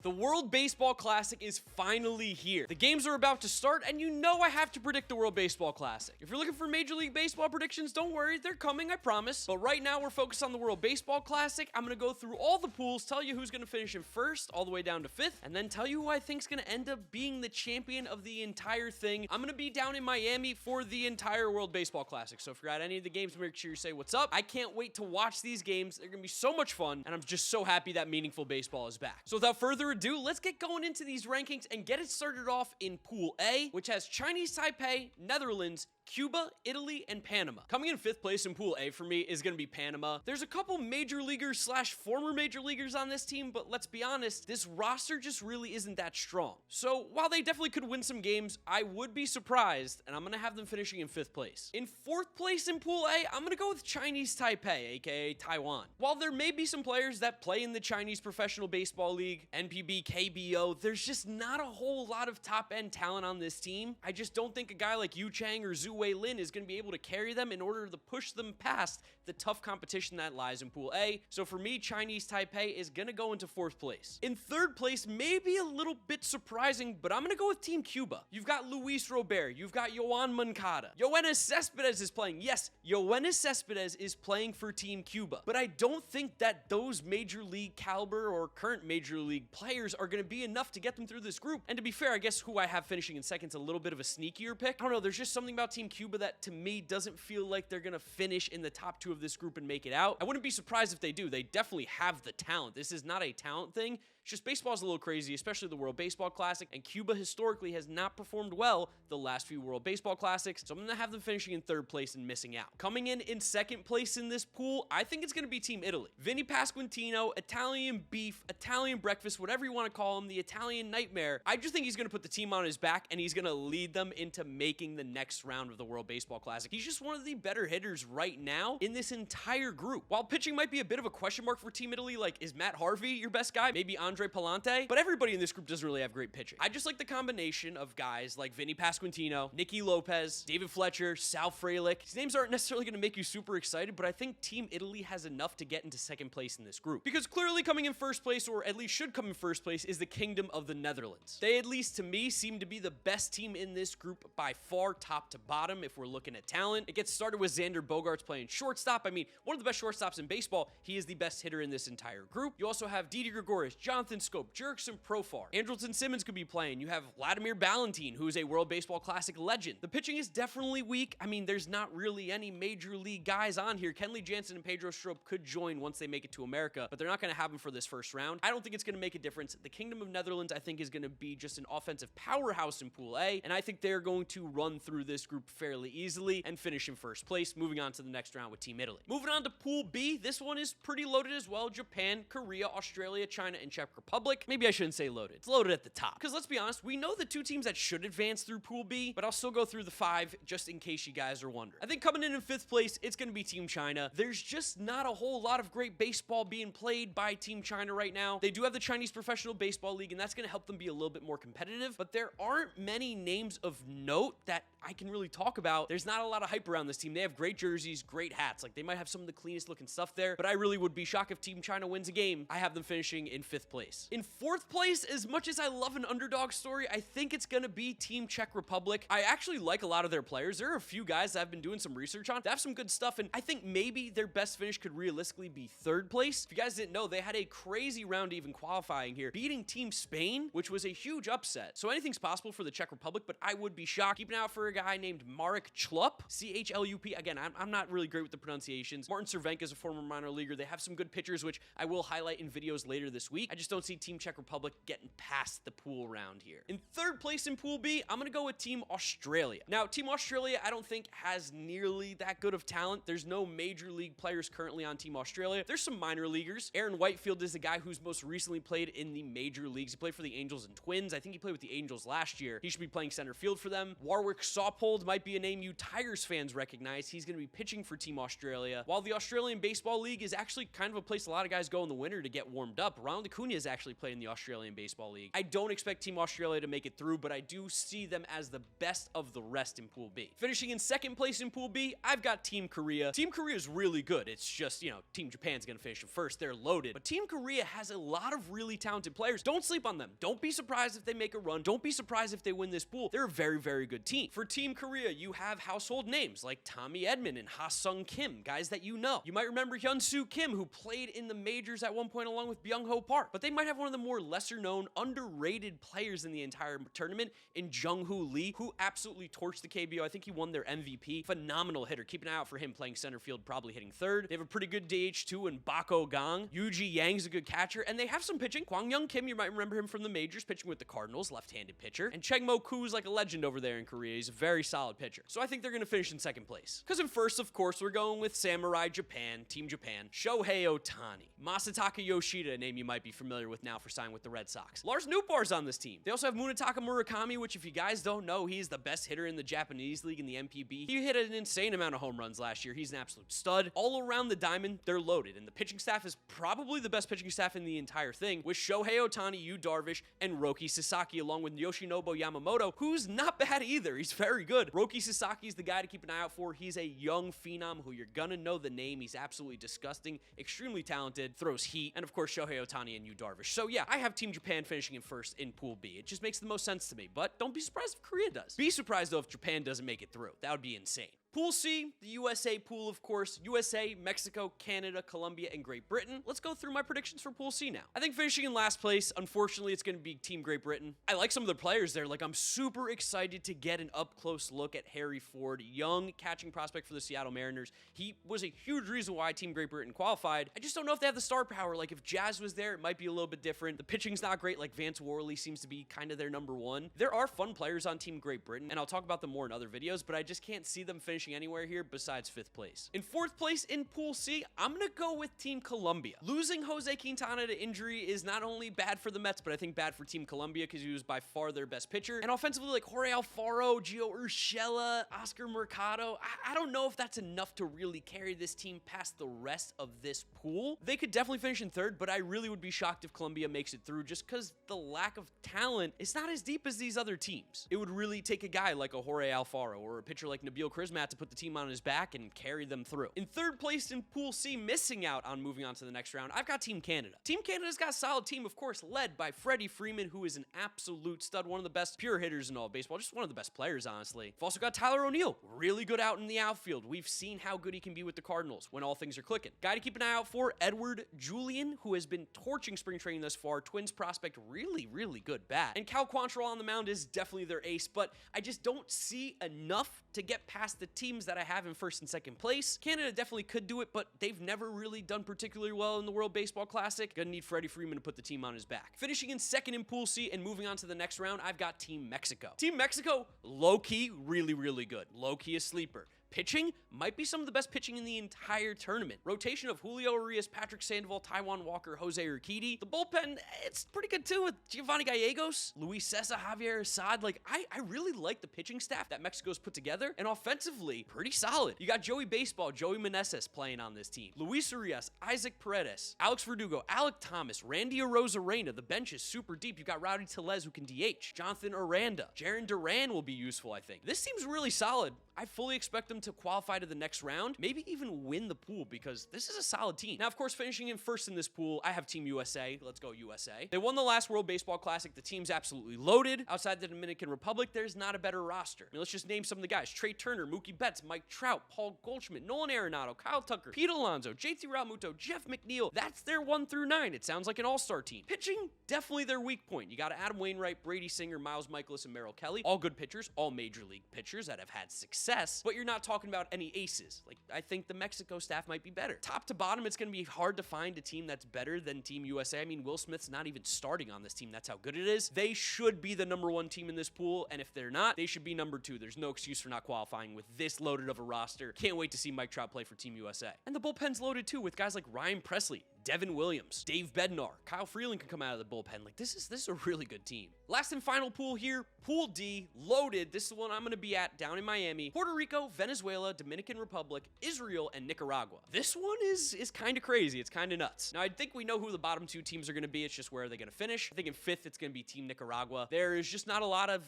The World Baseball Classic is finally here. The games are about to start, and you know I have to predict the World Baseball Classic. If you're looking for Major League Baseball predictions, don't worry, they're coming, I promise. But right now, we're focused on the World Baseball Classic. I'm going to go through all the pools, tell you who's going to finish in first, all the way down to fifth, and then tell you who I think is going to end up being the champion of the entire thing. I'm going to be down in Miami for the entire World Baseball Classic, so if you're at any of the games, make sure you say what's up. I can't wait to watch these games. They're going to be so much fun, and I'm just so happy that meaningful baseball is back. So without further ado, let's get going into these rankings and get it started off in Pool A, which has Chinese Taipei, Netherlands, Cuba, Italy, and Panama. Coming in fifth place in Pool A for me is going to be Panama. There's a couple major leaguers slash former major leaguers on this team, but let's be honest, this roster just really isn't that strong. So while they definitely could win some games, I would be surprised, and I'm going to have them finishing in fifth place. In fourth place in Pool A, I'm going to go with Chinese Taipei, aka Taiwan. While there may be some players that play in the Chinese Professional Baseball League, NPB, KBO, there's just not a whole lot of top-end talent on this team. I just don't think a guy like Yu Chang or Zhu Wei Lin is going to be able to carry them in order to push them past the tough competition that lies in Pool A. So for me, Chinese Taipei is going to go into fourth place. In third place, maybe a little bit surprising, but I'm going to go with Team Cuba. You've got Luis Robert. You've got Yoan Moncada. Yoenis Cespedes is playing. Yes, Yoenis Cespedes is playing for Team Cuba. But I don't think that those major league caliber or current major league players are going to be enough to get them through this group. And to be fair, I guess who I have finishing in second is a little bit of a sneakier pick. I don't know. There's just something about Team Cuba that to me doesn't feel like they're going to finish in the top two of this group and make it out. I wouldn't be surprised if they do. They definitely have the talent. This is not a talent thing. It's just baseball's a little crazy, especially the World Baseball Classic, and Cuba historically has not performed well the last few World Baseball Classics, so I'm going to have them finishing in third place and missing out. Coming in second place in this pool, I think it's going to be Team Italy. Vinny Pasquantino, Italian beef, Italian breakfast, whatever you want to call him, the Italian nightmare. I just think he's going to put the team on his back, and he's going to lead them into making the next round of the World Baseball Classic. He's just one of the better hitters right now in this entire group. While pitching might be a bit of a question mark for Team Italy, like, is Matt Harvey your best guy? Maybe Andre Palante? But everybody in this group doesn't really have great pitching. I just like the combination of guys like Vinny Pasquantino, Nicky Lopez, David Fletcher, Sal Frelick. These names aren't necessarily going to make you super excited, but I think Team Italy has enough to get into second place in this group. Because clearly coming in first place, or at least should come in first place, is the Kingdom of the Netherlands. They, at least to me, seem to be the best team in this group by far, top to bottom, if we're looking at talent. It gets started with Xander Bogaerts playing shortstop. I mean, one of the best shortstops in baseball. He is the best hitter in this entire group. You also have Didi Gregorius, Jonathan Scope, Jurickson Profar. Andrelton Simmons could be playing. You have Vladimir Ballantyne, who is a World Baseball Classic legend. The pitching is definitely weak. I mean, there's not really any major league guys on here. Kenley Jansen and Pedro Strop could join once they make it to America, but they're not going to have them for this first round. I don't think it's going to make a difference. The Kingdom of Netherlands, I think, is going to be just an offensive powerhouse in Pool A, and I think they're going to run through this group fairly easily and finish in first place, moving on to the next round with Team Italy. Moving on to Pool B, this one is pretty loaded as well. Japan, Korea, Australia, China, and Czech Republic. Maybe I shouldn't say loaded. It's loaded at the top. Because let's be honest, we know the two teams that should advance through Pool B, but I'll still go through the five just in case you guys are wondering. I think coming in fifth place, it's going to be Team China. There's just not a whole lot of great baseball being played by Team China right now. They do have the Chinese Professional Baseball League, and that's going to help them be a little bit more competitive, but there aren't many names of note that I can really talk about. There's not a lot of hype around this team. They have great jerseys, great hats. Like, they might have some of the cleanest looking stuff there, but I really would be shocked if Team China wins a game. I have them finishing in fifth place. In fourth place, as much as I love an underdog story, I think it's going to be Team Czech Republic. I actually like a lot of their players. There are a few guys that I've been doing some research on. They have some good stuff, and I think maybe their best finish could realistically be third place. If you guys didn't know, they had a crazy round even qualifying here, beating Team Spain, which was a huge upset. So anything's possible for the Czech Republic, but I would be shocked. Keep an eye out for a guy named Marek Chlup, C-H-L-U-P. Again, I'm not really great with the pronunciations. Martin Cervenka is a former minor leaguer. They have some good pitchers, which I will highlight in videos later this week. I just don't see Team Czech Republic getting past the pool round here. In third place in Pool B, I'm going to go with Team Australia. Now, Team Australia, I don't think has nearly that good of talent. There's no major league players currently on Team Australia. There's some minor leaguers. Aaron Whitefield is the guy who's most recently played in the major leagues. He played for the Angels and Twins. I think he played with the Angels last year. He should be playing center field for them. Warwick Saupold might be a name you Tigers fans recognize. He's going to be pitching for Team Australia. While the Australian Baseball League is actually kind of a place a lot of guys go in the winter to get warmed up, Ronald Acuna has actually played in the Australian Baseball League. I don't expect Team Australia to make it through, but I do see them as the best of the rest in Pool B. Finishing in second place in Pool B, I've got Team Korea. Team Korea is really good. It's just, Team Japan's gonna finish in first. They're loaded. But Team Korea has a lot of really talented players. Don't sleep on them. Don't be surprised if they make a run. Don't be surprised if they win this pool. They're a very, very good team. For Team Korea, you have household names like Tommy Edman and Ha-Sung Kim, guys that you know. You might remember Hyun-Soo Kim, who played in the majors at one point along with Byung-Ho Park. But they might have one of the more lesser-known, underrated players in the entire tournament in Jung-Hoo Lee, who absolutely torched the KBO. I think he won their MVP. Phenomenal hitter. Keep an eye out for him playing center field, probably hitting third. They have a pretty good DH2 in Bako Gang. Yuji Yang's a good catcher, and they have some pitching. Kwang Young Kim, you might remember him from the majors, pitching with the Cardinals, left-handed pitcher. And Cheng Mo Koo is like a legend over there in Korea. He's a very solid pitcher. So I think they're going to finish in second place. Because in first, of course, we're going with Samurai Japan, Team Japan, Shohei Ohtani, Masataka Yoshida, a name you might be familiar with now for signing with the Red Sox. Lars Nootbaar's on this team. They also have Munetaka Murakami, which if you guys don't know, he's the best hitter in the Japanese league in the MPB. He hit an insane amount of home runs last year. He's an absolute stud. All around the diamond, they're loaded. And the pitching staff is probably the best pitching staff in the entire thing, with Shohei Ohtani, Yu Darvish, and Roki Sasaki, along with Yoshinobu Yamamoto, who's not bad either. He's very good. Roki Sasaki's the guy to keep an eye out for. He's a young phenom who you're gonna know the name. He's absolutely disgusting, extremely talented, throws heat, and of course Shohei Ohtani and Yu Darvish. So yeah, I have Team Japan finishing in first in Pool B. It just makes the most sense to me, but don't be surprised if Korea does. Be surprised though if Japan doesn't make it through. That would be insane. Pool C, the USA pool, of course. USA, Mexico, Canada, Colombia, and Great Britain. Let's go through my predictions for Pool C now. I think finishing in last place, unfortunately, it's going to be Team Great Britain. I like some of the players there. Like, I'm super excited to get an up-close look at Harry Ford, young catching prospect for the Seattle Mariners. He was a huge reason why Team Great Britain qualified. I just don't know if they have the star power. Like, if Jazz was there, it might be a little bit different. The pitching's not great. Like, Vance Worley seems to be kind of their number one. There are fun players on Team Great Britain, and I'll talk about them more in other videos, but I just can't see them finishing anywhere here besides 5th place. In 4th place in Pool C, I'm gonna go with Team Colombia. Losing Jose Quintana to injury is not only bad for the Mets, but I think bad for Team Colombia because he was by far their best pitcher. And offensively, like Jorge Alfaro, Gio Urshela, Oscar Mercado, I don't know if that's enough to really carry this team past the rest of this pool. They could definitely finish in 3rd, but I really would be shocked if Colombia makes it through just because the lack of talent is not as deep as these other teams. It would really take a guy like a Jorge Alfaro or a pitcher like Nabil Crismat to put the team on his back and carry them through. In 3rd place in Pool C, missing out on moving on to the next round, I've got Team Canada. Team Canada's got a solid team, of course, led by Freddie Freeman, who is an absolute stud, one of the best pure hitters in all of baseball, just one of the best players, honestly. We've also got Tyler O'Neill, really good out in the outfield. We've seen how good he can be with the Cardinals when all things are clicking. Guy to keep an eye out for, Edward Julian, who has been torching spring training thus far. Twins prospect, really, really good bat. And Cal Quantrill on the mound is definitely their ace, but I just don't see enough to get past the teams that I have in 1st and 2nd place. Canada definitely could do it, but they've never really done particularly well in the World Baseball Classic. Gonna need Freddie Freeman to put the team on his back. Finishing in 2nd in Pool C and moving on to the next round, I've got Team Mexico. Team Mexico, low-key, really, really good. Low-key a sleeper. Pitching might be some of the best pitching in the entire tournament. Rotation of Julio Urias, Patrick Sandoval, Taijuan Walker, Jose Urquidy. The bullpen, it's pretty good too with Giovanni Gallegos, Luis Cessa, Javier Assad. Like, I really like the pitching staff that Mexico's put together, and offensively, pretty solid. You got Joey Baseball, Joey Meneses playing on this team. Luis Urias, Isaac Paredes, Alex Verdugo, Alec Thomas, Randy Arozarena. The bench is super deep. You got Rowdy Tellez who can DH. Jonathan Aranda. Jaron Duran will be useful, I think. This team's really solid. I fully expect them to qualify to the next round, maybe even win the pool because this is a solid team. Now, of course, finishing in 1st in this pool, I have Team USA. Let's go USA. They won the last World Baseball Classic. The team's absolutely loaded. Outside the Dominican Republic, there's not a better roster. I mean, let's just name some of the guys. Trey Turner, Mookie Betts, Mike Trout, Paul Goldschmidt, Nolan Arenado, Kyle Tucker, Pete Alonso, JT Realmuto, Jeff McNeil. That's their 1 through 9. It sounds like an all-star team. Pitching, definitely their weak point. You got Adam Wainwright, Brady Singer, Miles Michaelis, and Merrill Kelly. All good pitchers, all major league pitchers that have had success, but you're not talking about any aces. Like, I think the Mexico staff might be better. Top to bottom, it's going to be hard to find a team that's better than Team USA. I mean, Will Smith's not even starting on this team. That's how good it is. They should be the number 1 team in this pool, and if they're not, they should be number 2. There's no excuse for not qualifying with this loaded of a roster. Can't wait to see Mike Trout play for Team USA. And the bullpen's loaded too with guys like Ryan Presley, Devin Williams, Dave Bednar, Kyle Freeland can come out of the bullpen. Like, this is a really good team. Last and final pool here, Pool D, loaded. This is the one I'm going to be at down in Miami. Puerto Rico, Venezuela, Dominican Republic, Israel, and Nicaragua. This one is kind of crazy. It's kind of nuts. Now, I think we know who the bottom two teams are going to be. It's just where are they going to finish. I think in fifth, it's going to be Team Nicaragua. There is just not a lot of,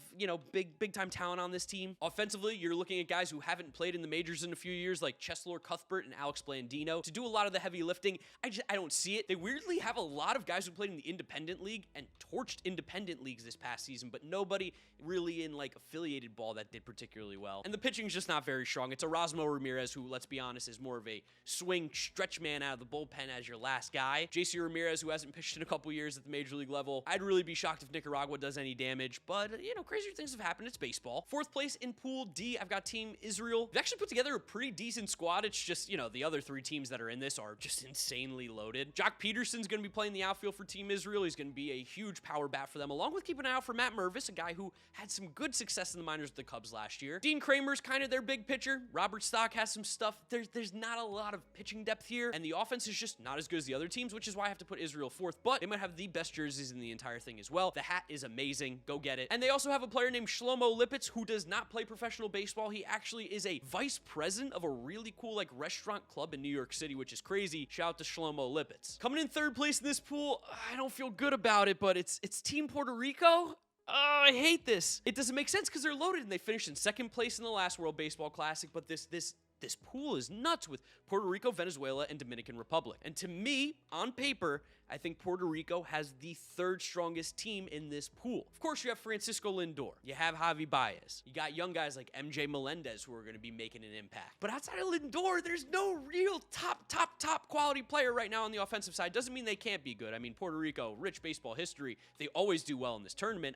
big time talent on this team. Offensively, you're looking at guys who haven't played in the majors in a few years, like Cheslor Cuthbert and Alex Blandino, to do a lot of the heavy lifting. I don't see it. They weirdly have a lot of guys who played in the independent league and torched independent leagues this past season, but nobody really in like affiliated ball that did particularly well. And the pitching's just not very strong. It's Erasmo Ramirez, who, let's be honest, is more of a swing stretch man out of the bullpen as your last guy. JC Ramirez, who hasn't pitched in a couple years at the major league level. I'd really be shocked if Nicaragua does any damage, but crazier things have happened. It's baseball. Fourth place in Pool D, I've got Team Israel. They've actually put together a pretty decent squad. It's just, the other three teams that are in this are just insanely loaded. Jock Peterson's going to be playing the outfield for Team Israel. He's going to be a huge power bat for them, along with keeping an eye out for Matt Mervis, a guy who had some good success in the minors with the Cubs last year. Dean Kramer's kind of their big pitcher. Robert Stock has some stuff. There's not a lot of pitching depth here, and the offense is just not as good as the other teams, which is why I have to put Israel fourth, but they might have the best jerseys in the entire thing as well. The hat is amazing. Go get it. And they also have a player named Shlomo Lipitz, who does not play professional baseball. He actually is a vice president of a really cool restaurant club in New York City, which is crazy. Shout out to Shlomo Lipitz. Coming in third place in this pool, I don't feel good about it, but it's Team Puerto Rico. Oh, I hate this. It doesn't make sense because they're loaded and they finished in second place in the last World Baseball Classic, but this pool is nuts with Puerto Rico, Venezuela, and Dominican Republic. And to me, on paper, I think Puerto Rico has the third strongest team in this pool. Of course, you have Francisco Lindor. You have Javi Baez. You got young guys like MJ Melendez who are going to be making an impact. But outside of Lindor, there's no real top quality player right now on the offensive side. Doesn't mean they can't be good. I mean, Puerto Rico, rich baseball history. They always do well in this tournament.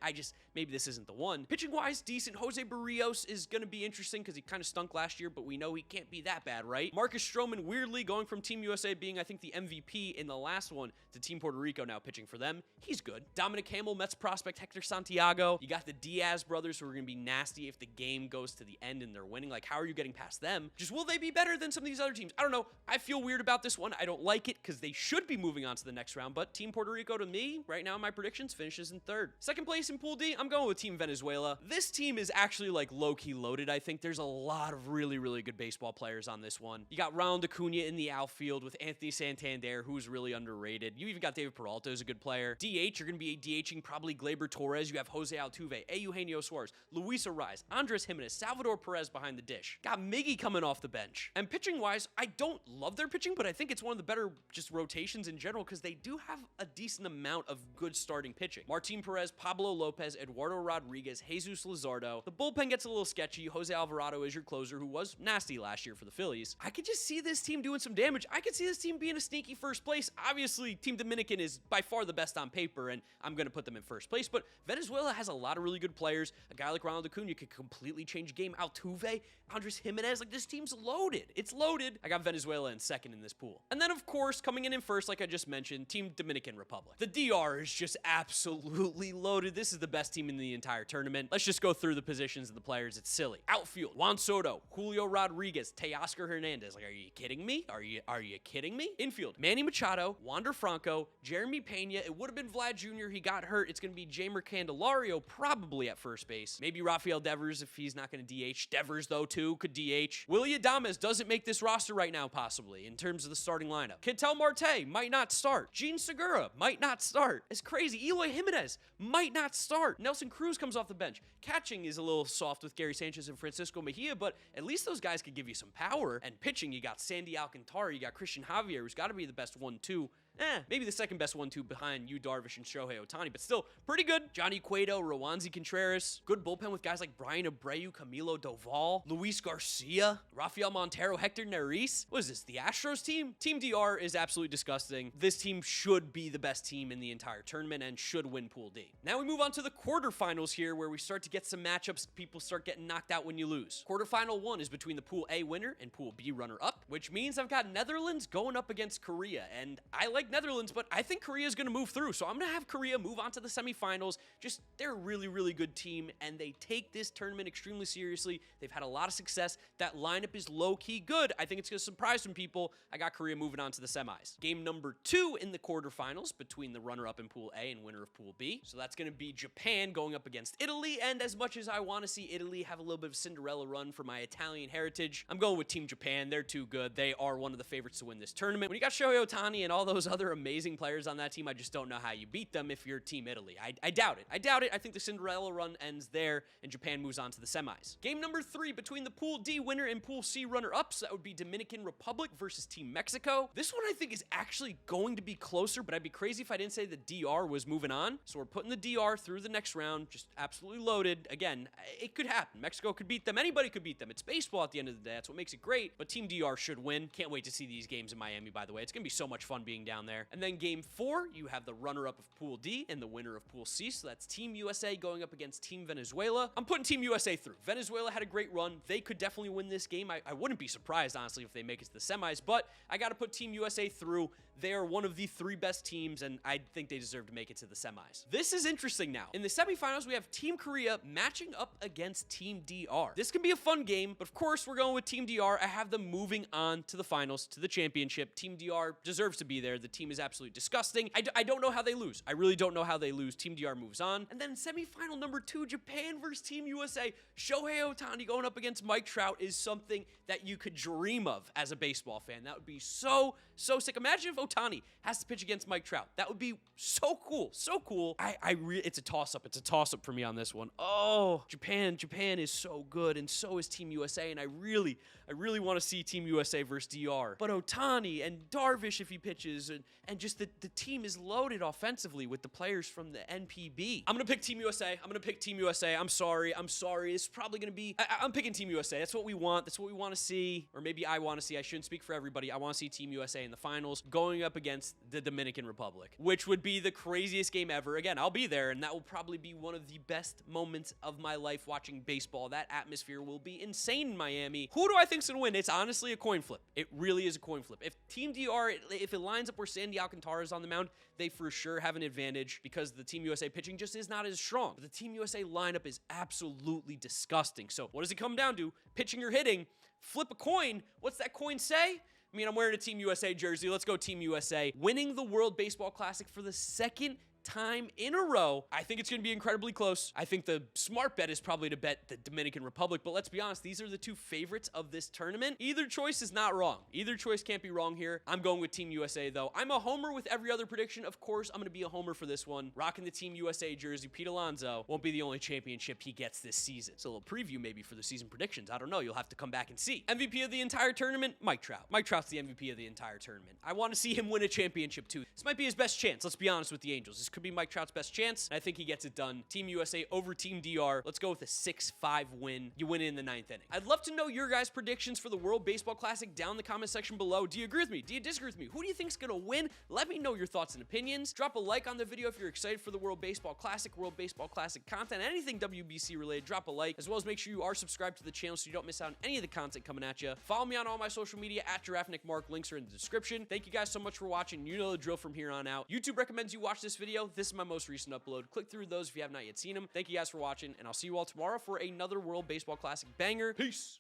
Maybe this isn't the one. Pitching-wise, decent. Jose Barrios is going to be interesting because he kind of stunk last year, but we know he can't be that bad, right? Marcus Stroman, weirdly, going from Team USA being, I think, the MVP in the last one to Team Puerto Rico now pitching for them. He's good. Dominic Hamill, Mets prospect Hector Santiago. You got the Diaz brothers who are going to be nasty if the game goes to the end and they're winning. Like, how are you getting past them? Just will they be better than some of these other teams? I don't know. I feel weird about this one. I don't like it because they should be moving on to the next round, but Team Puerto Rico, to me, right now in my predictions, finishes in third. Second place in Pool D, I'm going with Team Venezuela. This team is actually low-key loaded. I think there's a lot of really, really good baseball players on this one. You got Ronald Acuna in the outfield with Anthony Santander, who's really underrated. You even got David Peralta, who's a good player. DH, you're going to be DHing probably Gleyber Torres. You have Jose Altuve, Eugenio Suarez, Luis Ariz, Andres Jimenez, Salvador Perez behind the dish. Got Miggy coming off the bench. And pitching-wise, I don't love their pitching, but I think it's one of the better just rotations in general because they do have a decent amount of good starting pitching. Martin Perez, Pablo Lopez, Eduardo Rodriguez, Jesus Luzardo. The bullpen gets a little sketchy. Jose Alvarado is your closer, who was nasty last year for the Phillies. I could just see this team doing some damage. I could see this team being a sneaky first place. Obviously, Team Dominican is by far the best on paper, and I'm going to put them in first place, but Venezuela has a lot of really good players. A guy like Ronald Acuna could completely change the game. Altuve, Andres Jimenez, this team's loaded. It's loaded. I got Venezuela in second in this pool. And then, of course, coming in first, like I just mentioned, Team Dominican Republic. The DR is just absolutely loaded. This is the best team in the entire tournament. Let's just go through the positions of the players. It's silly. Outfield, Juan Soto, Julio Rodriguez, Teoscar Hernandez. Are you kidding me? Are you kidding me? Infield, Manny Machado, Wander Franco, Jeremy Pena. It would have been Vlad Jr. He got hurt. It's going to be Jamer Candelario probably at first base. Maybe Rafael Devers if he's not going to DH. Devers, though, too, could DH. Willie Adames doesn't make this roster right now, possibly, in terms of the starting lineup. Ketel Marte might not start. Gene Segura might not start. It's crazy. Eloy Jimenez might not start. Nelson Cruz comes off the bench. Catching is a little soft with Gary Sanchez and Francisco Mejia, but at least those guys could give you some power. And pitching, you got Sandy Alcantara, you got Christian Javier, who's got to be the best 1-2. Maybe the second best 1-2 behind Yu Darvish and Shohei Ohtani, but still pretty good. Johnny Cueto, Rowanzi Contreras. Good bullpen with guys like Brian Abreu, Camilo Doval, Luis Garcia, Rafael Montero, Hector Neris. What is this, the Astros team? Team DR is absolutely disgusting. This team should be the best team in the entire tournament and should win Pool D. Now we move on to the quarterfinals here where we start to get some matchups. People start getting knocked out when you lose. Quarterfinal 1 is between the Pool A winner and Pool B runner-up, which means I've got Netherlands going up against Korea, and I like like Netherlands, but I think Korea is going to move through. So I'm going to have Korea move on to the semifinals. Just, they're a really, really good team, and they take this tournament extremely seriously. They've had a lot of success. That lineup is low-key good. I think it's going to surprise some people. I got Korea moving on to the semis. Game number 2 in the quarterfinals between the runner-up in Pool A and winner of Pool B. So that's going to be Japan going up against Italy, and as much as I want to see Italy have a little bit of a Cinderella run for my Italian heritage, I'm going with Team Japan. They're too good. They are one of the favorites to win this tournament. When you got Shohei Ohtani and all those other amazing players on that team, I just don't know how you beat them if you're Team Italy. I doubt it. I doubt it. I think the Cinderella run ends there, and Japan moves on to the semis. Game number 3 between the Pool D winner and Pool C runner-ups. That would be Dominican Republic versus Team Mexico. This one I think is actually going to be closer, but I'd be crazy if I didn't say the DR was moving on. So we're putting the DR through the next round, just absolutely loaded. Again, it could happen. Mexico could beat them. Anybody could beat them. It's baseball at the end of the day. That's what makes it great, but Team DR should win. Can't wait to see these games in Miami, by the way. It's going to be so much fun being down there. And then game 4, you have the runner-up of Pool D and the winner of Pool C. So that's Team USA going up against Team Venezuela. I'm putting Team USA through. Venezuela had a great run. They could definitely win this game. I wouldn't be surprised, honestly, if they make it to the semis, but I got to put Team USA through. They are one of the 3 best teams, and I think they deserve to make it to the semis. This is interesting now. In the semifinals, we have Team Korea matching up against Team DR. This can be a fun game, but of course, we're going with Team DR. I have them moving on to the finals, to the championship. Team DR deserves to be there. The team is absolutely disgusting. I don't know how they lose. I really don't know how they lose. Team DR moves on. And then semifinal number 2, Japan versus Team USA. Shohei Ohtani going up against Mike Trout is something that you could dream of as a baseball fan. That would be so sick. Imagine if Ohtani has to pitch against Mike Trout. That would be so cool. So cool. It's a toss-up. It's a toss-up for me on this one. Oh, Japan is so good, and so is Team USA, and I really want to see Team USA versus DR. But Ohtani and Darvish, if he pitches, and just the team is loaded offensively with the players from the NPB. I'm going to pick Team USA. I'm sorry. This is probably going to be... I'm picking Team USA. That's what we want. That's what we want to see. Or maybe I want to see. I shouldn't speak for everybody. I want to see Team USA in the finals going up against the Dominican Republic, which would be the craziest game ever. Again, I'll be there, and that will probably be one of the best moments of my life watching baseball. That atmosphere will be insane in Miami. Who do I think's going to win? It's honestly a coin flip. It really is a coin flip. If Team DR, if it lines up where Sandy Alcantara is on the mound, they for sure have an advantage because the Team USA pitching just is not as strong. But the Team USA lineup is absolutely disgusting. So what does it come down to? Pitching or hitting? Flip a coin. What's that coin say? I mean, I'm wearing a Team USA jersey. Let's go Team USA. Winning the World Baseball Classic for the second time in a row. I think it's going to be incredibly close. I think the smart bet is probably to bet the Dominican Republic, but let's be honest, these are the 2 favorites of this tournament. Either choice is not wrong. Either choice can't be wrong here. I'm going with Team USA, though. I'm a homer with every other prediction. Of course, I'm going to be a homer for this one. Rocking the Team USA jersey. Pete Alonso won't be the only championship he gets this season. It's a little preview maybe for the season predictions. I don't know. You'll have to come back and see. MVP of the entire tournament, Mike Trout. Mike Trout's the MVP of the entire tournament. I want to see him win a championship, too. This might be his best chance. Let's be honest with the Angels. This could be Mike Trout's best chance. I think he gets it done. Team USA over Team DR. Let's go with a 6-5 win. You win it in the 9th inning. I'd love to know your guys' predictions for the World Baseball Classic down in the comment section below. Do you agree with me? Do you disagree with me? Who do you think's gonna win? Let me know your thoughts and opinions. Drop a like on the video if you're excited for the World Baseball Classic content, anything WBC related. Drop a like, as well as make sure you are subscribed to the channel so you don't miss out on any of the content coming at you. Follow me on all my social media at GiraffeNeckMarc. Links are in the description. Thank you guys so much for watching. You know the drill from here on out. YouTube recommends you watch this video. This is my most recent upload. Click through those if you have not yet seen them. Thank you guys for watching, and I'll see you all tomorrow for another World Baseball Classic banger. Peace!